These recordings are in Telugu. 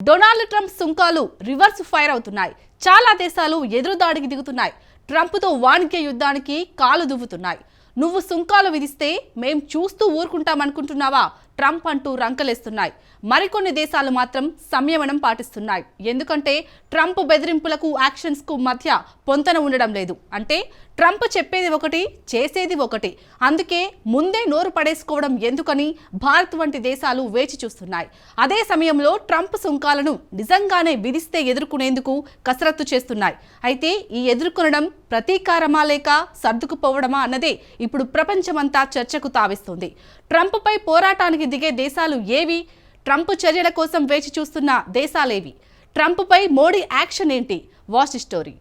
డొనాల్డ్ ట్రంప్ సుంకాలు రివర్స్ ఫైర్ అవుతున్నాయి. చాలా దేశాలు ఎదురుదాడికి దిగుతున్నాయి. ట్రంప్తో వాణిజ్య యుద్ధానికి కాలు దువ్వుతున్నాయి. నువ్వు సుంకాలు విధిస్తే మేం చూస్తూ ఊరుకుంటామనుకుంటున్నావా? ట్రంప్ అంటూ రంకలేస్తున్నాయి. మరికొన్ని దేశాలు మాత్రం సంయమనం పాటిస్తున్నాయి. ఎందుకంటే ట్రంప్ బెదిరింపులకు యాక్షన్స్కు మధ్య పొంతన ఉండడం లేదు. అంటే ట్రంప్ చెప్పేది ఒకటి, చేసేది ఒకటి. అందుకే ముందే నోరు పడేసుకోవడం ఎందుకని భారత్ వంటి దేశాలు వేచి చూస్తున్నాయి. అదే సమయంలో ట్రంప్ సుంకాలను నిజంగానే విధిస్తే ఎదుర్కొనేందుకు కసరత్తు చేస్తున్నాయి. అయితే ఈ ఎదుర్కొనడం ప్రతీకారమా లేక సర్దుకుపోవడమా అన్నదే ఇప్పుడు ప్రపంచమంతా చర్చకు తావిస్తుంది. ట్రంప్పై పోరాటానికి దిగే దేశాలు ఏవి? ట్రంప్ చర్యల కోసం వేచి చూస్తున్న దేశాలేవి? ట్రంప్పై మోడీ యాక్షన్ ఏంటి? Watch story.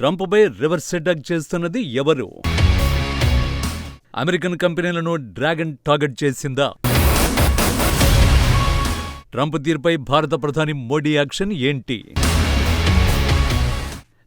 ట్రంప్పై రివర్స్ అటాక్ చేస్తున్నది ఎవరు? అమెరికన్ కంపెనీలను డ్రాగన్ టార్గెట్ చేసిందా? ట్రంప్ తీరుపై భారత ప్రధాని మోడీ యాక్షన్ ఏంటి?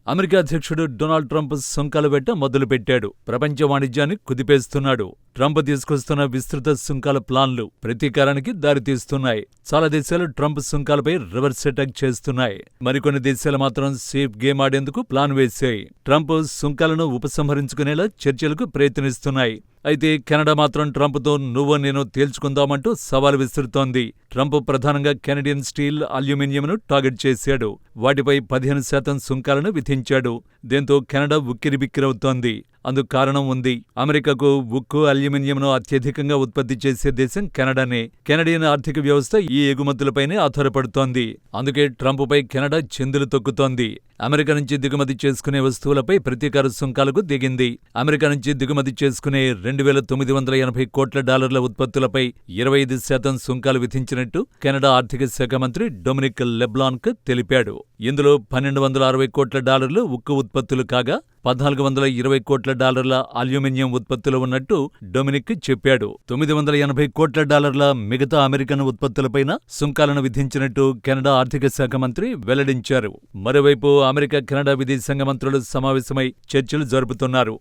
అమెరికా అధ్యక్షుడు డొనాల్డ్ ట్రంప్ సుంకాల వేట మొదలుపెట్టాడు. ప్రపంచ వాణిజ్యాన్ని కుదిపేస్తున్నాడు. ట్రంప్ తీసుకొస్తున్న విస్తృత సుంకాల ప్లాన్లు ప్రతీకారానికి దారితీస్తున్నాయి. చాలా దేశాలు ట్రంప్ సుంకాలపై రివర్స్ అటాక్ చేస్తున్నాయి. మరికొన్ని దేశాలు మాత్రం సేఫ్ గేమ్ ఆడేందుకు ప్లాన్ వేశాయి. ట్రంప్ సుంకాలను ఉపసంహరించుకునేలా చర్చలకు ప్రయత్నిస్తున్నాయి. అయితే కెనడా మాత్రం ట్రంప్తో నువ్వు నేను తేల్చుకుందామంటూ సవాల్ విసురుతోంది. ట్రంప్ ప్రధానంగా కెనడియన్ స్టీల్, అల్యూమినియంను టార్గెట్ చేశాడు. వాటిపై 15% సుంకాలను విధించాడు. దీంతో కెనడా ఉక్కిరిబిక్కిరవుతోంది. అందుకు కారణం ఉంది. అమెరికాకు ఉక్కు, అల్యూమినియంను అత్యధికంగా ఉత్పత్తి చేసే దేశం కెనడానే. కెనడియన్ ఆర్థిక వ్యవస్థ ఈ ఎగుమతులపైనే ఆధారపడుతోంది. అందుకే ట్రంప్పై కెనడా చెందులు తొక్కుతోంది. అమెరికా నుంచి దిగుమతి చేసుకునే వస్తువులపై ప్రతీకార సుంకాలకు దిగింది. అమెరికా నుంచి దిగుమతి చేసుకునే $2,980 కోట్ల ఉత్పత్తులపై 25% సుంకాలు విధించినట్టు కెనడా ఆర్థిక శాఖ మంత్రి డొమినిక్ లెబ్లాంక్ తెలిపాడు. ఇందులో $1,260 కోట్ల ఉక్కు ఉత్పత్తులు కాగా $1,420 కోట్ల అల్యూమినియం ఉత్పత్తులు ఉన్నట్టు డొమినిక్ చెప్పాడు. $980 కోట్ల మిగతా అమెరికన్ ఉత్పత్తులపైన సుంకాలను విధించినట్టు కెనడా ఆర్థిక శాఖ మంత్రి వెల్లడించారు. మరోవైపు అమెరికా కెనడా విదేశాంగ మంత్రులు సమావేశమై చర్చలు జరుపుతున్నారు.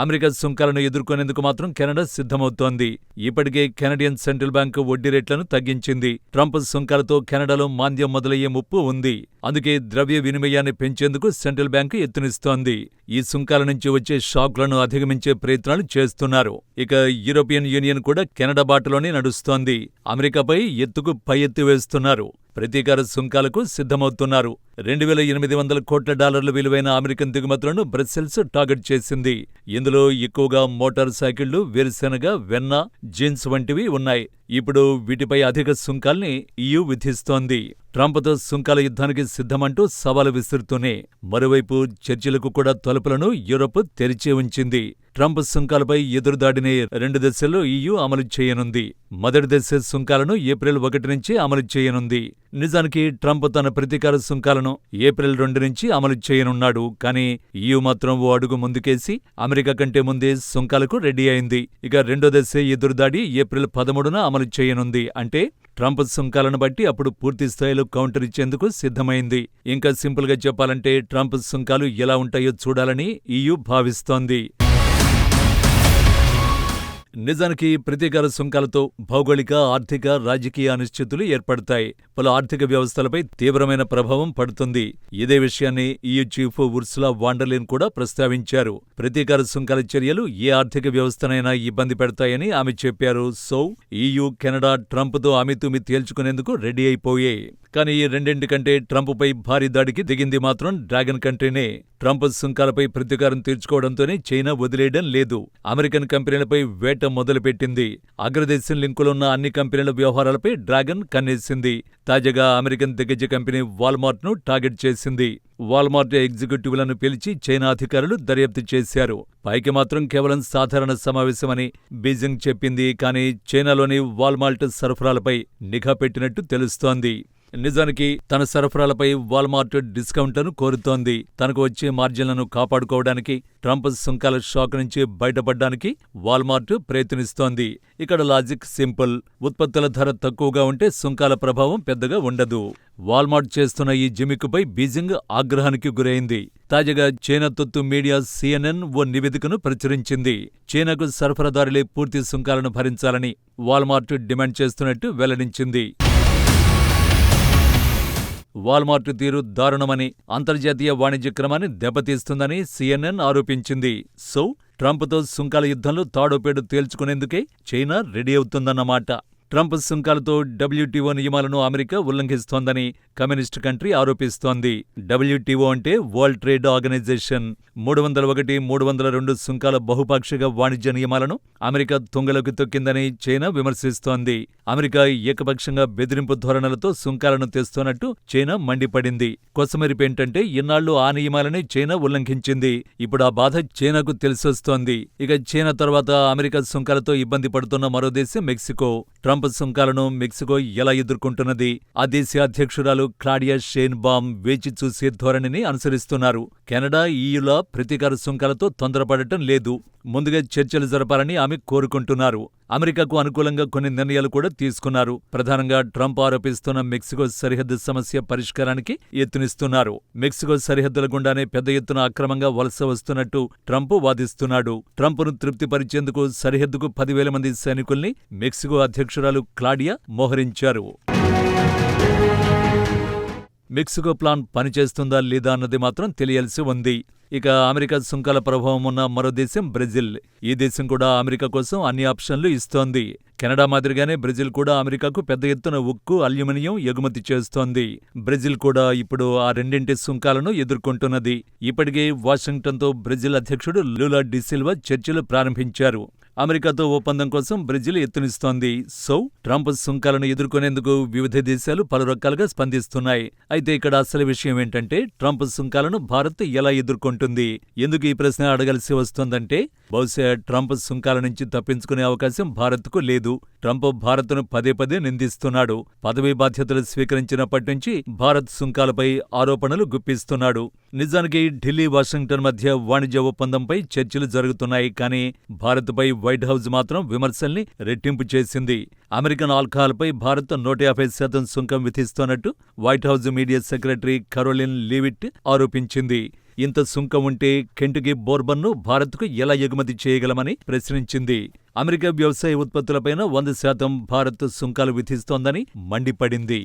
అమెరికా సుంకాలను ఎదుర్కొనేందుకు మాత్రం కెనడా సిద్ధమవుతోంది. ఇప్పటికే కెనడియన్ సెంట్రల్ బ్యాంకు వడ్డీ రేట్లను తగ్గించింది. ట్రంప్ సుంకాలతో కెనడాలో మాంద్యం మొదలయ్యే ముప్పు ఉంది. అందుకే ద్రవ్య వినిమయాన్ని పెంచేందుకు సెంట్రల్ బ్యాంకు ఎత్తునిస్తోంది. ఈ సుంకాల నుంచి వచ్చే షాక్లను అధిగమించే ప్రయత్నాలు చేస్తున్నారు. ఇక యూరోపియన్ యూనియన్ కూడా కెనడా బాటలోనే నడుస్తోంది. అమెరికాపై ఎత్తుకు పై ఎత్తు వేస్తున్నారు. ప్రతీకార సుంకాలకు సిద్ధమవుతున్నారు. $2,800 కోట్ల విలువైన అమెరికన్ దిగుమతులను బ్రస్సెల్స్ టార్గెట్ చేసింది. ఇందులో ఎక్కువగా మోటార్ సైకిళ్లు, వేరుశెనగ, వెన్న, జీన్స్ వంటివి ఉన్నాయి. ఇప్పుడు వీటిపై అధిక సుంకాల్ని EU విధిస్తోంది. ట్రంప్తో సుంకాల యుద్ధానికి సిద్ధమంటూ సవాలు విసురుతూనే మరోవైపు చర్చలకు కూడా తలుపులను యూరప్ తెరిచే ఉంచింది. ట్రంప్ సుంకాలపై ఎదురుదాడిని 2 దశల్లో EU అమలు చేయనుంది. మొదటి దశ సుంకాలను ఏప్రిల్ 1 నుంచి అమలు చేయనుంది. నిజానికి ట్రంప్ తన ప్రతీకార సుంకాలను ఏప్రిల్ 2 నుంచి అమలు చేయనున్నాడు. కానీ EU మాత్రం ఓ అడుగు ముందుకేసి అమెరికా కంటే ముందే సుంకాలకు రెడీ అయింది. ఇక రెండో దశ ఎదురుదాడి ఏప్రిల్ 13న అమలు చేయనుంది. అంటే ట్రంప్ సుంకాలను బట్టి అప్పుడు పూర్తి స్థాయిలో కౌంటర్ ఇచ్చేందుకు సిద్ధమైంది. ఇంకా సింపుల్గా చెప్పాలంటే ట్రంప్ సుంకాలు ఎలా ఉంటాయో చూడాలని EU భావిస్తోంది. నిజానికి ప్రతీకార సుంకాలతో భౌగోళిక, ఆర్థిక, రాజకీయ అనిశ్చితులు ఏర్పడతాయి. పలు ఆర్థిక వ్యవస్థలపై తీవ్రమైన ప్రభావం పడుతుంది. ఇదే విషయాన్ని EU chief Ursula von der Leyen కూడా ప్రస్తావించారు. ప్రతీకార సుంకాల చర్యలు ఏ ఆర్థిక వ్యవస్థనైనా ఇబ్బంది పెడతాయని ఆమె చెప్పారు. So EU, Canada ట్రంప్తో Ami Thumi తేల్చుకునేందుకు ready అయిపోయాయి. కానీ ఈ రెండింటికంటే ట్రంప్పై భారీ దాడికి దిగింది మాత్రం డ్రాగన్ కంట్రీనే. ట్రంప్ సుంకాలపై ప్రతీకారం తీర్చుకోవడంతోనే చైనా వదిలేయడం లేదు. అమెరికన్ కంపెనీలపై వేట మొదలుపెట్టింది. అగ్రదేశం లింకులున్న అన్ని కంపెనీల వ్యవహారాలపై డ్రాగన్ కన్నేసింది. తాజాగా అమెరికన్ దిగ్గజ కంపెనీ వాల్మార్ట్ను టార్గెట్ చేసింది. వాల్మార్ట్ ఎగ్జిక్యూటివ్లను పిలిచి చైనా అధికారులు దర్యాప్తు చేశారు. పైకి మాత్రం కేవలం సాధారణ సమావేశమని బీజింగ్ చెప్పింది. కానీ చైనాలోని వాల్మార్ట్ సరఫరాలపై నిఘా పెట్టినట్టు తెలుస్తోంది. నిజానికి తన సరఫరాలపై వాల్మార్ట్ డిస్కౌంట్లను కోరుతోంది. తనకు వచ్చే మార్జిన్లను కాపాడుకోవడానికి, ట్రంప్ సుంకాల షాక్ నుంచి బయటపడ్డానికి వాల్మార్ట్ ప్రయత్నిస్తోంది. ఇక్కడ లాజిక్ సింపుల్. ఉత్పత్తుల ధర తక్కువగా ఉంటే సుంకాల ప్రభావం పెద్దగా ఉండదు. వాల్మార్ట్ చేస్తున్న ఈ జిమిక్కుపై బీజింగ్ ఆగ్రహానికి గురైంది. తాజాగా చైనా తొత్తు మీడియా CNN ఓ నివేదికను ప్రచురించింది. చైనాకు సరఫరాదారులే పూర్తి సుంకాలను భరించాలని వాల్మార్ట్ డిమాండ్ చేస్తున్నట్టు వెల్లడించింది. వాల్మార్ట్ తీరు దారుణమని, అంతర్జాతీయ వాణిజ్య క్రమాన్ని దెబ్బతీస్తుందని CNN ఆరోపించింది. సో ట్రంప్తో సుంకాల యుద్ధంలో తాడోపేడు తేల్చుకునేందుకే చైనా రెడీ అవుతుందన్నమాట. ట్రంప్ సుంకాలతో WTO నియమాలను అమెరికా ఉల్లంఘిస్తోందని కమ్యూనిస్టు కంట్రీ ఆరోపిస్తోంది. WTO అంటే వరల్డ్ ట్రేడ్ ఆర్గనైజేషన్. 301, 302 సుంకాల బహుపాక్షిక వాణిజ్య నియమాలను అమెరికా తుంగలోకి తొక్కిందని చైనా విమర్శిస్తోంది. అమెరికా ఏకపక్షంగా బెదిరింపు ధోరణులతో సుంకాలను తెస్తోన్నట్టు చైనా మండిపడింది. కొసమెరిపేంటంటే ఇన్నాళ్లు ఆ నియమాలని చైనా ఉల్లంఘించింది. ఇప్పుడు ఆ బాధ చైనాకు తెలిసొస్తోంది. ఇక చైనా తర్వాత అమెరికా సుంకాలతో ఇబ్బంది పడుతున్న మరో దేశం మెక్సికో. ట్రంప్ సుంకాలను మెక్సికో ఎలా ఎదుర్కొంటున్నది? ఆ దేశ అధ్యక్షురాలు క్లాడియా షెయిన్బామ్ వేచి చూసే ధోరణిని అనుసరిస్తున్నారు. కెనడా, EUల ప్రతీకార సుంకాలతో తొందరపడటం లేదు. ముందుగా చర్చలు జరపాలని ఆమె కోరుకుంటున్నారు. అమెరికాకు అనుకూలంగా కొన్ని నిర్ణయాలు కూడా తీసుకున్నారు. ప్రధానంగా ట్రంప్ ఆరోపిస్తున్న మెక్సికో సరిహద్దు సమస్య పరిష్కారానికి యత్నిస్తున్నారు. మెక్సికో సరిహద్దుల గుండానే పెద్ద ఎత్తున అక్రమంగా వలస వస్తున్నట్టు ట్రంప్ వాదిస్తున్నాడు. ట్రంప్ను తృప్తిపరిచేందుకు సరిహద్దుకు 10,000 మంది సైనికుల్ని మెక్సికో అధ్యక్షురాలు క్లాడియా మోహరించారు. మెక్సికో ప్లాన్ పనిచేస్తుందా లేదా అన్నది మాత్రం తెలియాల్సి ఉంది. ఇక అమెరికా సుంకాల ప్రభావం ఉన్న మరో దేశం బ్రెజిల్. ఈ దేశం కూడా అమెరికా కోసం అన్ని ఆప్షన్లు ఇస్తోంది. కెనడా మాదిరిగానే బ్రెజిల్ కూడా అమెరికాకు పెద్ద ఎత్తున ఉక్కు, అల్యూమినియం ఎగుమతి చేస్తోంది. బ్రెజిల్ కూడా ఇప్పుడు ఆ రెండింటి సుంకాలను ఎదుర్కొంటున్నది. ఇప్పటికే వాషింగ్టన్తో బ్రెజిల్ అధ్యక్షుడు లూలా డిసిల్వా చర్చలు ప్రారంభించారు. అమెరికాతో ఒప్పందం కోసం బ్రెజిల్ యత్నిస్తోంది. సో ట్రంప్ సుంకాలను ఎదుర్కొనేందుకు వివిధ దేశాలు పలు రకాలుగా స్పందిస్తున్నాయి. అయితే ఇక్కడ అసలు విషయం ఏంటంటే ట్రంప్ సుంకాలను భారత్ ఎలా ఎదుర్కొంటుంది? ఎందుకు ఈ ప్రశ్న అడగాల్సి వస్తోందంటే బహుశా ట్రంప్ సుంకాల నుంచి తప్పించుకునే అవకాశం భారత్కు లేదు. ట్రంప్ భారత్ను పదే పదే నిందిస్తున్నాడు. పదవీ బాధ్యతలు స్వీకరించినప్పటి నుంచి భారత్ సుంకాలపై ఆరోపణలు గుప్పిస్తున్నాడు. నిజానికి ఢిల్లీ, వాషింగ్టన్ మధ్య వాణిజ్య ఒప్పందంపై చర్చలు జరుగుతున్నాయి. కానీ భారత్పై వైట్ హౌస్ మాత్రం విమర్శల్ని రెట్టింపు చేసింది. అమెరికన్ ఆల్కహాల్పై భారత్ 150% సుంకం విధిస్తోన్నట్టు White House media secretary Karoline Leavitt ఆరోపించింది. ఇంత సుంకం ఉంటే కెంటుకీ బోర్బన్ను భారత్కు ఎలా ఎగుమతి చేయగలమని ప్రశ్నించింది. అమెరికా వ్యవసాయ ఉత్పత్తులపైన 100% భారత్ సుంకాలు విధిస్తోందని మండిపడింది.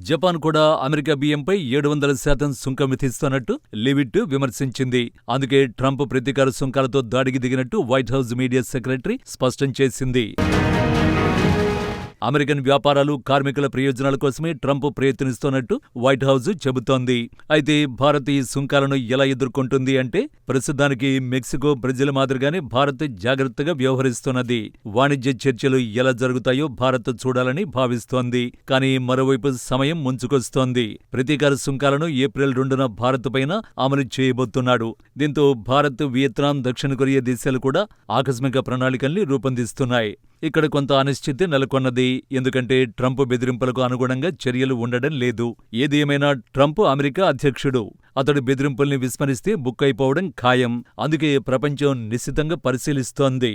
జపాన్ కూడా అమెరికా బియ్యంపై 700% సుంకం విధిస్తోన్నట్టు లీవిట్ విమర్శించింది. అందుకే ట్రంప్ ప్రతీకార సుంకాలతో దాడికి దిగినట్టు వైట్ హౌస్ మీడియా సెక్రటరీ స్పష్టం చేసింది. అమెరికన్ వ్యాపారాలు, కార్మికుల ప్రయోజనాల కోసమే ట్రంప్ ప్రయత్నిస్తోన్నట్టు వైట్ హౌస్ చెబుతోంది. అయితే భారత్ ఈ సుంకాలను ఎలా ఎదుర్కొంటుంది అంటే ప్రస్తుతానికి మెక్సికో, బ్రెజిల్ మాదిరిగానే భారత్ జాగ్రత్తగా వ్యవహరిస్తున్నది. వాణిజ్య చర్చలు ఎలా జరుగుతాయో భారత్ చూడాలని భావిస్తోంది. కానీ మరోవైపు సమయం ముంచుకొస్తోంది. ప్రతీకార సుంకాలను ఏప్రిల్ 2న భారత్ పైన అమలు చేయబోతున్నాడు. దీంతో భారత్, వియత్నాం, దక్షిణ కొరియా దేశాలు కూడా ఆకస్మిక ప్రణాళికల్ని రూపొందిస్తున్నాయి. ఇక్కడ కొంత అనిశ్చితి నెలకొన్నది. ఎందుకంటే ట్రంప్ బెదిరింపులకు అనుగుణంగా చర్యలు ఉండడం లేదు. ఏది ఏమైనా ట్రంప్ అమెరికా అధ్యక్షుడు. అతడు బెదిరింపుల్ని విస్మరిస్తే బుక్ అయిపోవడం ఖాయం. అందుకే ప్రపంచం నిశితంగా పరిశీలిస్తోంది.